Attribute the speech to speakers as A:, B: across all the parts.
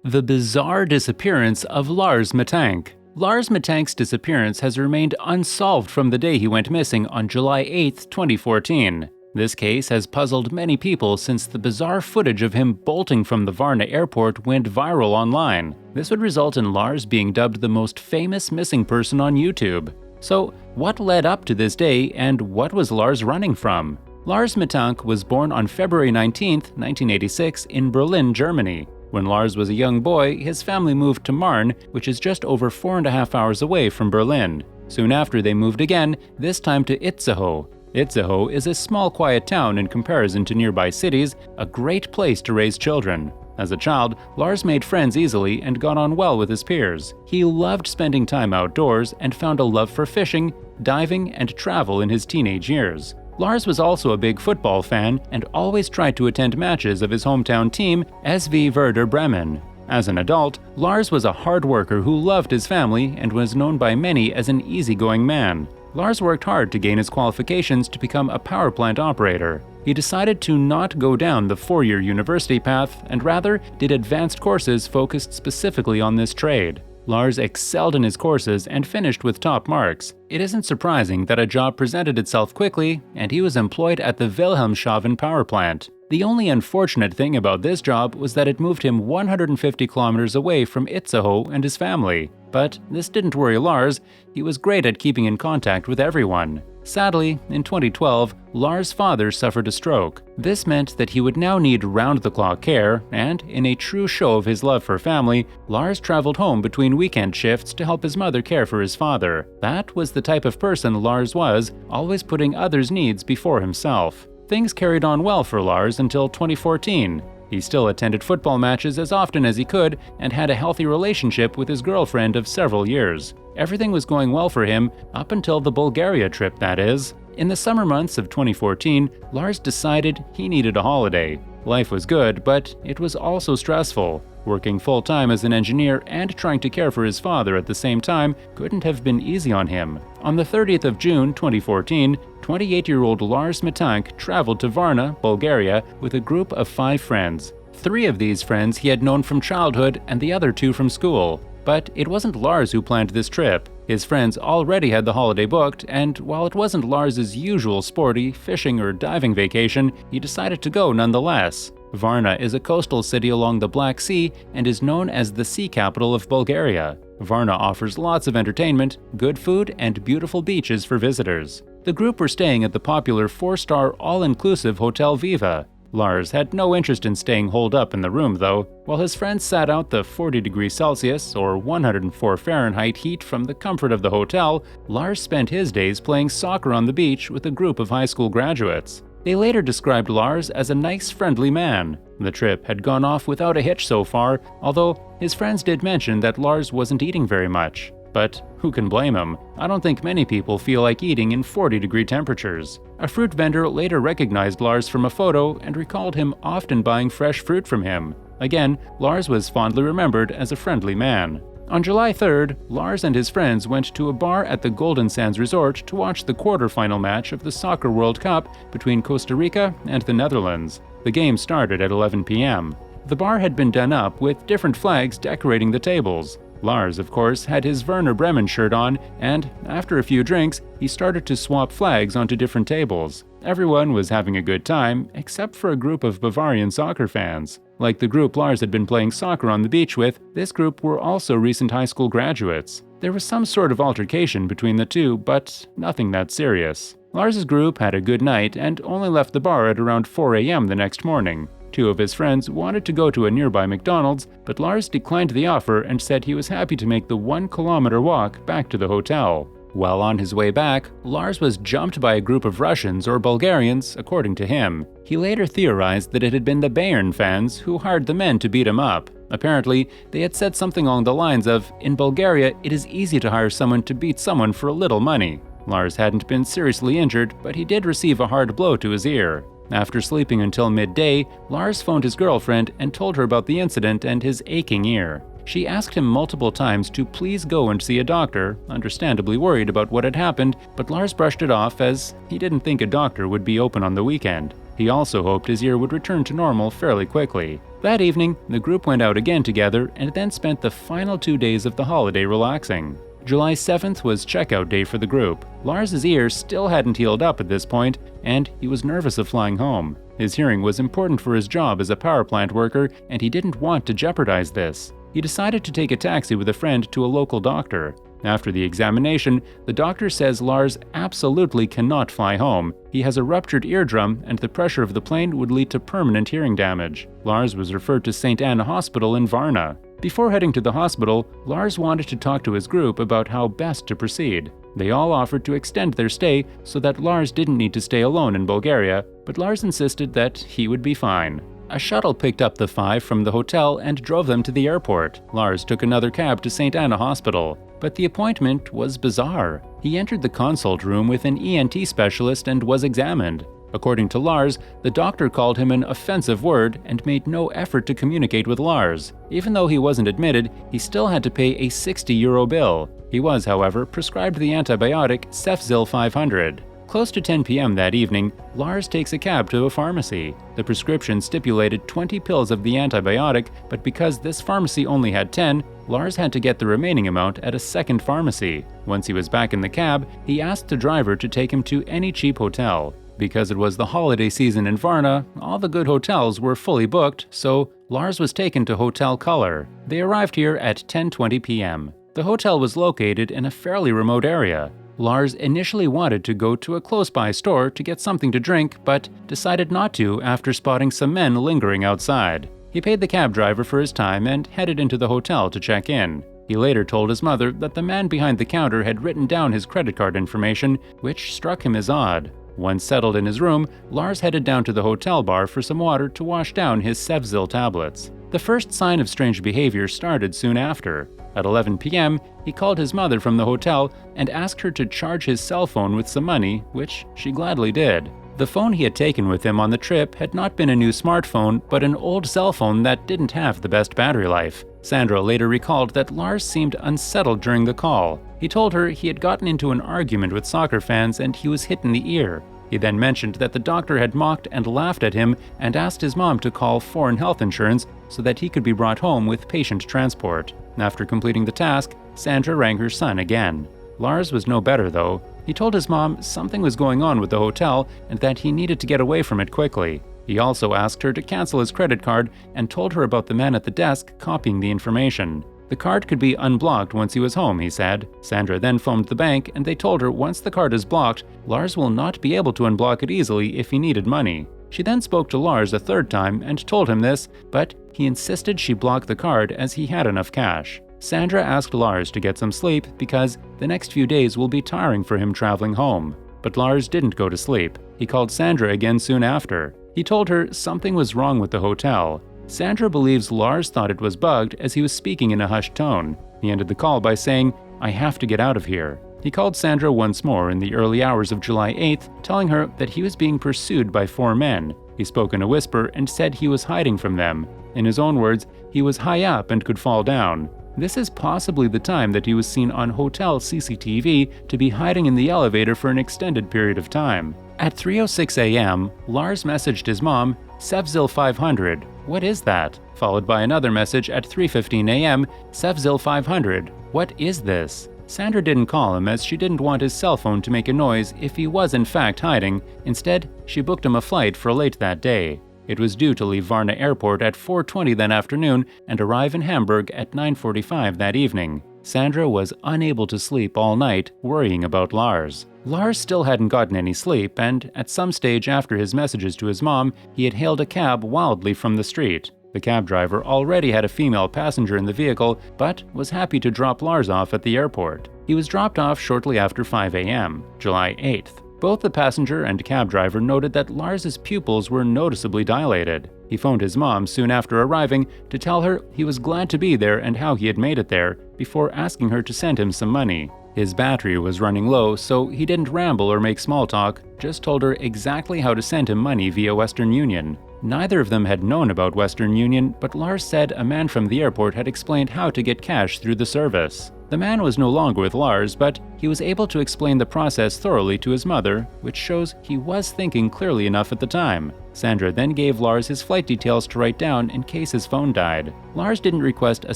A: The bizarre disappearance of Lars Mittank. Lars Mittank's disappearance has remained unsolved from the day he went missing on July 8, 2014. This case has puzzled many people since the bizarre footage of him bolting from the Varna airport went viral online. This would result in Lars being dubbed the most famous missing person on YouTube. So, what led up to this day and what was Lars running from? Lars Mittank was born on February 19, 1986 in Berlin, Germany. When Lars was a young boy, his family moved to Marne, which is just over 4.5 hours away from Berlin. Soon after they moved again, this time to Itzehoe. Itzehoe is a small quiet town in comparison to nearby cities, a great place to raise children. As a child, Lars made friends easily and got on well with his peers. He loved spending time outdoors and found a love for fishing, diving, and travel in his teenage years. Lars was also a big football fan and always tried to attend matches of his hometown team, SV Werder Bremen. As an adult, Lars was a hard worker who loved his family and was known by many as an easygoing man. Lars worked hard to gain his qualifications to become a power plant operator. He decided to not go down the four-year university path and rather did advanced courses focused specifically on this trade. Lars excelled in his courses and finished with top marks. It isn't surprising that a job presented itself quickly, and he was employed at the Wilhelmshaven power plant. The only unfortunate thing about this job was that it moved him 150 kilometers away from Itzehoe and his family. But this didn't worry Lars. He was great at keeping in contact with everyone. Sadly, in 2012, Lars' father suffered a stroke. This meant that he would now need round-the-clock care, and in a true show of his love for family, Lars traveled home between weekend shifts to help his mother care for his father. That was the type of person Lars was, always putting others' needs before himself. Things carried on well for Lars until 2014. He still attended football matches as often as he could and had a healthy relationship with his girlfriend of several years. Everything was going well for him up until the Bulgaria trip, that is. In the summer months of 2014, Lars decided he needed a holiday. Life was good, but it was also stressful. Working full-time as an engineer and trying to care for his father at the same time couldn't have been easy on him. On the 30th of June 2014, 28-year-old Lars Mittank traveled to Varna, Bulgaria, with a group of 5 friends. 3 of these friends he had known from childhood and the other 2 from school. But it wasn't Lars who planned this trip. His friends already had the holiday booked, and while it wasn't Lars's usual sporty, fishing or diving vacation, he decided to go nonetheless. Varna is a coastal city along the Black Sea and is known as the sea capital of Bulgaria. Varna offers lots of entertainment, good food, and beautiful beaches for visitors. The group were staying at the popular 4-star all-inclusive Hotel Viva. Lars had no interest in staying holed up in the room though. While his friends sat out the 40 degrees Celsius or 104 Fahrenheit heat from the comfort of the hotel, Lars spent his days playing soccer on the beach with a group of high school graduates. They later described Lars as a nice, friendly man. The trip had gone off without a hitch so far, although his friends did mention that Lars wasn't eating very much. But who can blame him? I don't think many people feel like eating in 40-degree temperatures. A fruit vendor later recognized Lars from a photo and recalled him often buying fresh fruit from him. Again, Lars was fondly remembered as a friendly man. On July 3rd, Lars and his friends went to a bar at the Golden Sands Resort to watch the quarterfinal match of the Soccer World Cup between Costa Rica and the Netherlands. The game started at 11 p.m. The bar had been done up with different flags decorating the tables. Lars, of course, had his Werder Bremen shirt on, and after a few drinks, he started to swap flags onto different tables. Everyone was having a good time, except for a group of Bavarian soccer fans. Like the group Lars had been playing soccer on the beach with, this group were also recent high school graduates. There was some sort of altercation between the two, but nothing that serious. Lars's group had a good night and only left the bar at around 4 a.m. the next morning. 2 of his friends wanted to go to a nearby McDonald's, but Lars declined the offer and said he was happy to make the 1-kilometer walk back to the hotel. While on his way back, Lars was jumped by a group of Russians or Bulgarians, according to him. He later theorized that it had been the Bayern fans who hired the men to beat him up. Apparently, they had said something along the lines of, "In Bulgaria, it is easy to hire someone to beat someone for a little money." Lars hadn't been seriously injured, but he did receive a hard blow to his ear. After sleeping until midday, Lars phoned his girlfriend and told her about the incident and his aching ear. She asked him multiple times to please go and see a doctor, understandably worried about what had happened, but Lars brushed it off as he didn't think a doctor would be open on the weekend. He also hoped his ear would return to normal fairly quickly. That evening, the group went out again together and then spent the final 2 days of the holiday relaxing. July 7th was checkout day for the group. Lars's ear still hadn't healed up at this point, and he was nervous of flying home. His hearing was important for his job as a power plant worker, and he didn't want to jeopardize this. He decided to take a taxi with a friend to a local doctor. After the examination, the doctor says Lars absolutely cannot fly home. He has a ruptured eardrum, and the pressure of the plane would lead to permanent hearing damage. Lars was referred to St. Anna Hospital in Varna. Before heading to the hospital, Lars wanted to talk to his group about how best to proceed. They all offered to extend their stay so that Lars didn't need to stay alone in Bulgaria, but Lars insisted that he would be fine. A shuttle picked up the five from the hotel and drove them to the airport. Lars took another cab to St. Anna Hospital. But the appointment was bizarre. He entered the consult room with an ENT specialist and was examined. According to Lars, the doctor called him an offensive word and made no effort to communicate with Lars. Even though he wasn't admitted, he still had to pay a €60 bill. He was, however, prescribed the antibiotic Cefzil 500. Close to 10 p.m. that evening, Lars takes a cab to a pharmacy. The prescription stipulated 20 pills of the antibiotic, but because this pharmacy only had 10, Lars had to get the remaining amount at a second pharmacy. Once he was back in the cab, he asked the driver to take him to any cheap hotel. Because it was the holiday season in Varna, all the good hotels were fully booked, so Lars was taken to Hotel Color. They arrived here at 10:20 p.m. The hotel was located in a fairly remote area. Lars initially wanted to go to a close-by store to get something to drink, but decided not to after spotting some men lingering outside. He paid the cab driver for his time and headed into the hotel to check in. He later told his mother that the man behind the counter had written down his credit card information, which struck him as odd. Once settled in his room, Lars headed down to the hotel bar for some water to wash down his Cefzil tablets. The first sign of strange behavior started soon after. At 11 p.m., he called his mother from the hotel and asked her to charge his cell phone with some money, which she gladly did. The phone he had taken with him on the trip had not been a new smartphone, but an old cell phone that didn't have the best battery life. Sandra later recalled that Lars seemed unsettled during the call. He told her he had gotten into an argument with soccer fans and he was hit in the ear. He then mentioned that the doctor had mocked and laughed at him and asked his mom to call foreign health insurance so that he could be brought home with patient transport. After completing the task, Sandra rang her son again. Lars was no better though. He told his mom something was going on with the hotel and that he needed to get away from it quickly. He also asked her to cancel his credit card and told her about the man at the desk copying the information. The card could be unblocked once he was home, he said. Sandra then phoned the bank and they told her once the card is blocked, Lars will not be able to unblock it easily if he needed money. She then spoke to Lars a third time and told him this, but he insisted she block the card as he had enough cash. Sandra asked Lars to get some sleep because the next few days will be tiring for him traveling home. But Lars didn't go to sleep. He called Sandra again soon after. He told her something was wrong with the hotel. Sandra believes Lars thought it was bugged as he was speaking in a hushed tone. He ended the call by saying, "I have to get out of here." He called Sandra once more in the early hours of July 8th, telling her that he was being pursued by 4 men. He spoke in a whisper and said he was hiding from them. In his own words, he was high up and could fall down. This is possibly the time that he was seen on hotel CCTV to be hiding in the elevator for an extended period of time. At 3:06 a.m., Lars messaged his mom, "Cefzil 500, what is that?" Followed by another message at 3:15 a.m., "Cefzil 500, what is this?" Sandra didn't call him as she didn't want his cell phone to make a noise if he was in fact hiding. Instead, she booked him a flight for late that day. It was due to leave Varna Airport at 4:20 that afternoon and arrive in Hamburg at 9:45 that evening. Sandra was unable to sleep all night, worrying about Lars. Lars still hadn't gotten any sleep, and at some stage after his messages to his mom, he had hailed a cab wildly from the street. The cab driver already had a female passenger in the vehicle, but was happy to drop Lars off at the airport. He was dropped off shortly after 5 a.m., July 8th. Both the passenger and cab driver noted that Lars's pupils were noticeably dilated. He phoned his mom soon after arriving to tell her he was glad to be there and how he had made it there, before asking her to send him some money. His battery was running low, so he didn't ramble or make small talk, just told her exactly how to send him money via Western Union. Neither of them had known about Western Union, but Lars said a man from the airport had explained how to get cash through the service. The man was no longer with Lars, but he was able to explain the process thoroughly to his mother, which shows he was thinking clearly enough at the time. Sandra then gave Lars his flight details to write down in case his phone died. Lars didn't request a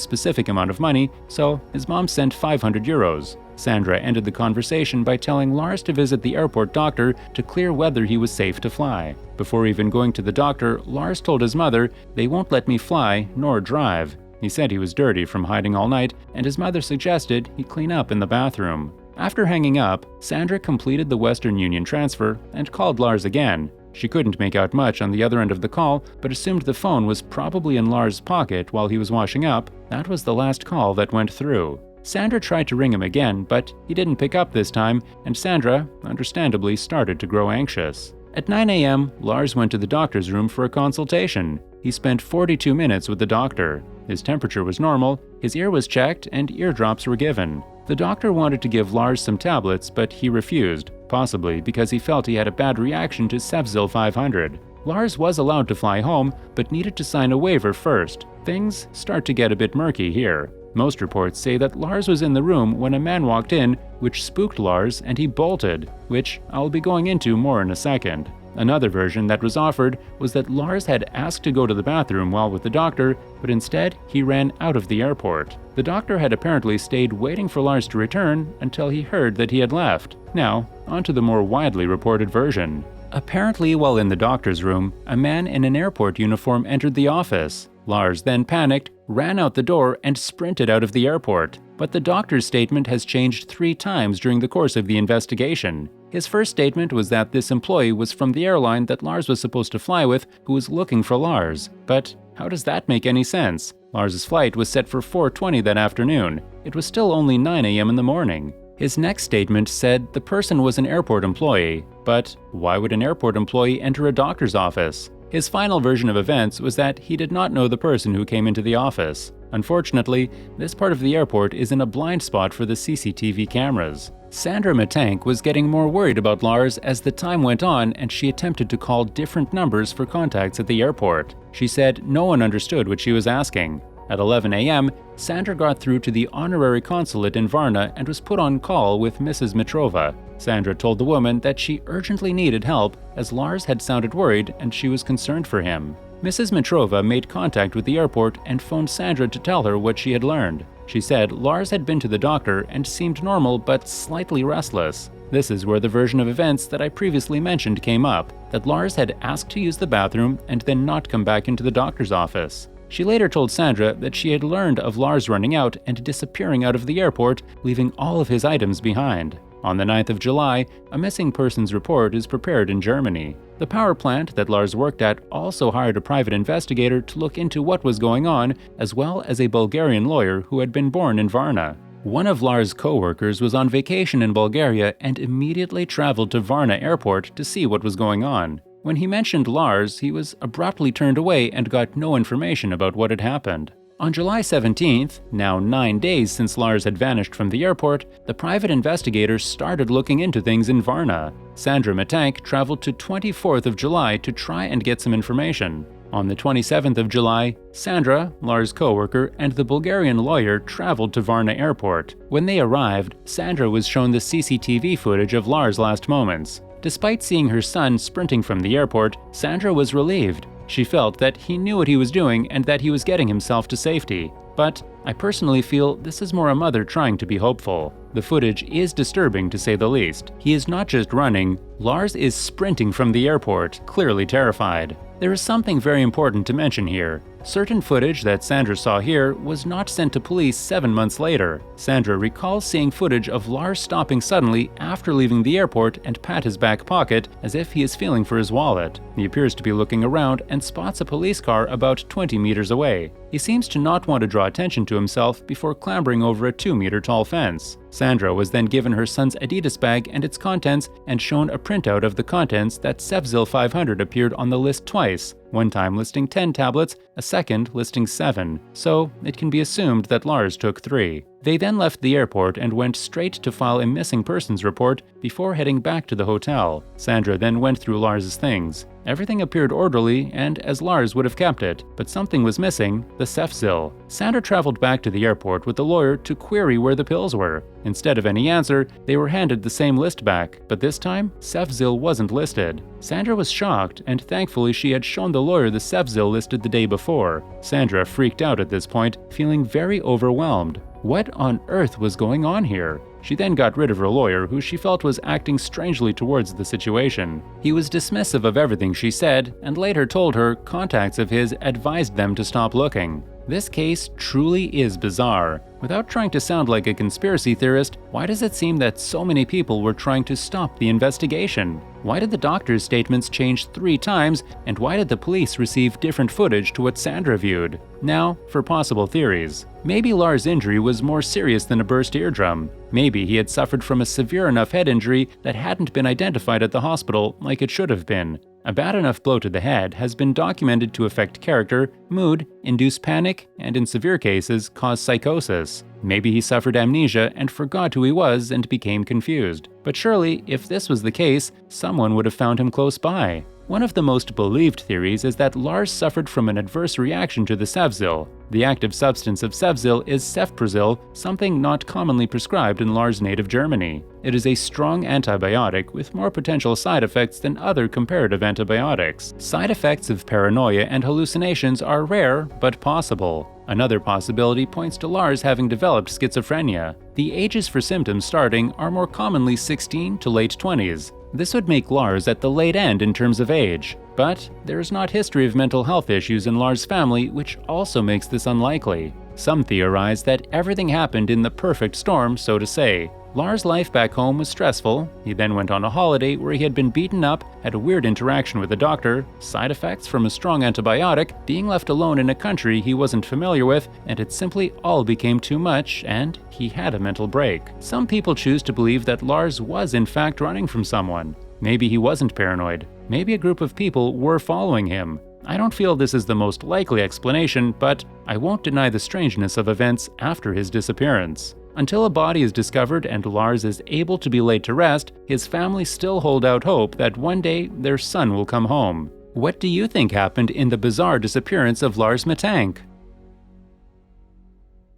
A: specific amount of money, so his mom sent 500 euros. Sandra ended the conversation by telling Lars to visit the airport doctor to clear whether he was safe to fly. Before even going to the doctor, Lars told his mother, "They won't let me fly nor drive." He said he was dirty from hiding all night, and his mother suggested he clean up in the bathroom. After hanging up, Sandra completed the Western Union transfer and called Lars again. She couldn't make out much on the other end of the call, but assumed the phone was probably in Lars' pocket while he was washing up. That was the last call that went through. Sandra tried to ring him again, but he didn't pick up this time, and Sandra, understandably, started to grow anxious. At 9 a.m., Lars went to the doctor's room for a consultation. He spent 42 minutes with the doctor. His temperature was normal, his ear was checked, and eardrops were given. The doctor wanted to give Lars some tablets, but he refused, possibly because he felt he had a bad reaction to Cefzil 500. Lars was allowed to fly home, but needed to sign a waiver first. Things start to get a bit murky here. Most reports say that Lars was in the room when a man walked in, which spooked Lars and he bolted, which I'll be going into more in a second. Another version that was offered was that Lars had asked to go to the bathroom while with the doctor, but instead he ran out of the airport. The doctor had apparently stayed waiting for Lars to return until he heard that he had left. Now, on to the more widely reported version. Apparently, while in the doctor's room, a man in an airport uniform entered the office. Lars then panicked, ran out the door, and sprinted out of the airport. But the doctor's statement has changed 3 times during the course of the investigation. His first statement was that this employee was from the airline that Lars was supposed to fly with, who was looking for Lars. But how does that make any sense? Lars's flight was set for 4:20 that afternoon. It was still only 9 a.m. in the morning. His next statement said the person was an airport employee. But why would an airport employee enter a doctor's office? His final version of events was that he did not know the person who came into the office. Unfortunately, this part of the airport is in a blind spot for the CCTV cameras. Sandra Mittank was getting more worried about Lars as the time went on, and she attempted to call different numbers for contacts at the airport. She said no one understood what she was asking. At 11 a.m., Sandra got through to the honorary consulate in Varna and was put on call with Mrs. Mitrova. Sandra told the woman that she urgently needed help as Lars had sounded worried and she was concerned for him. Mrs. Mitrova made contact with the airport and phoned Sandra to tell her what she had learned. She said Lars had been to the doctor and seemed normal but slightly restless. This is where the version of events that I previously mentioned came up, that Lars had asked to use the bathroom and then not come back into the doctor's office. She later told Sandra that she had learned of Lars running out and disappearing out of the airport, leaving all of his items behind. On the 9th of July, a missing persons report is prepared in Germany. The power plant that Lars worked at also hired a private investigator to look into what was going on, as well as a Bulgarian lawyer who had been born in Varna. One of Lars' co-workers was on vacation in Bulgaria and immediately traveled to Varna airport to see what was going on. When he mentioned Lars, he was abruptly turned away and got no information about what had happened. On July 17th, now 9 days since Lars had vanished from the airport, the private investigators started looking into things in Varna. Sandra Mittank traveled to 24th of July to try and get some information. On the 27th of July, Sandra, Lars' co-worker, and the Bulgarian lawyer traveled to Varna airport. When they arrived, Sandra was shown the CCTV footage of Lars' last moments. Despite seeing her son sprinting from the airport, Sandra was relieved. She felt that he knew what he was doing and that he was getting himself to safety. But I personally feel this is more a mother trying to be hopeful. The footage is disturbing to say the least. He is not just running, Lars is sprinting from the airport, clearly terrified. There is something very important to mention here. Certain footage that Sandra saw here was not sent to police 7 months later. Sandra recalls seeing footage of Lars stopping suddenly after leaving the airport and pat his back pocket as if he is feeling for his wallet. He appears to be looking around and spots a police car about 20 meters away. He seems to not want to draw attention to himself before clambering over a 2-meter-tall fence. Sandra was then given her son's Adidas bag and its contents and shown a printout of the contents that Cefzil 500 appeared on the list twice, one time listing 10 tablets, a second listing 7, so it can be assumed that Lars took 3. They then left the airport and went straight to file a missing persons report before heading back to the hotel. Sandra then went through Lars's things. Everything appeared orderly and as Lars would have kept it, but something was missing: the Cefzil. Sandra traveled back to the airport with the lawyer to query where the pills were. Instead of any answer, they were handed the same list back, but this time, Cefzil wasn't listed. Sandra was shocked, and thankfully she had shown the lawyer the Cefzil listed the day before. Sandra freaked out at this point, feeling very overwhelmed. What on earth was going on here? She then got rid of her lawyer, who she felt was acting strangely towards the situation. He was dismissive of everything she said, and later told her contacts of his advised them to stop looking. This case truly is bizarre. Without trying to sound like a conspiracy theorist, why does it seem that so many people were trying to stop the investigation? Why did the doctor's statements change 3 times, and why did the police receive different footage to what Sandra viewed? Now, for possible theories. Maybe Lars' injury was more serious than a burst eardrum. Maybe he had suffered from a severe enough head injury that hadn't been identified at the hospital like it should have been. A bad enough blow to the head has been documented to affect character, mood, induce panic, and in severe cases, cause psychosis. Maybe he suffered amnesia and forgot who he was and became confused. But surely, if this was the case, someone would have found him close by. One of the most believed theories is that Lars suffered from an adverse reaction to the Cefzil. The active substance of Cefzil is cefprozil, something not commonly prescribed in Lars' native Germany. It is a strong antibiotic with more potential side effects than other comparative antibiotics. Side effects of paranoia and hallucinations are rare, but possible. Another possibility points to Lars having developed schizophrenia. The ages for symptoms starting are more commonly 16 to late 20s. This would make Lars at the late end in terms of age. But there is not history of mental health issues in Lars' family, which also makes this unlikely. Some theorize that everything happened in the perfect storm, so to say. Lars' life back home was stressful. He then went on a holiday where he had been beaten up, had a weird interaction with a doctor, side effects from a strong antibiotic, being left alone in a country he wasn't familiar with, and it simply all became too much, and he had a mental break. Some people choose to believe that Lars was in fact running from someone. Maybe he wasn't paranoid. Maybe a group of people were following him. I don't feel this is the most likely explanation, but I won't deny the strangeness of events after his disappearance. Until a body is discovered and Lars is able to be laid to rest, his family still hold out hope that one day their son will come home. What do you think happened in the bizarre disappearance of Lars Mittank?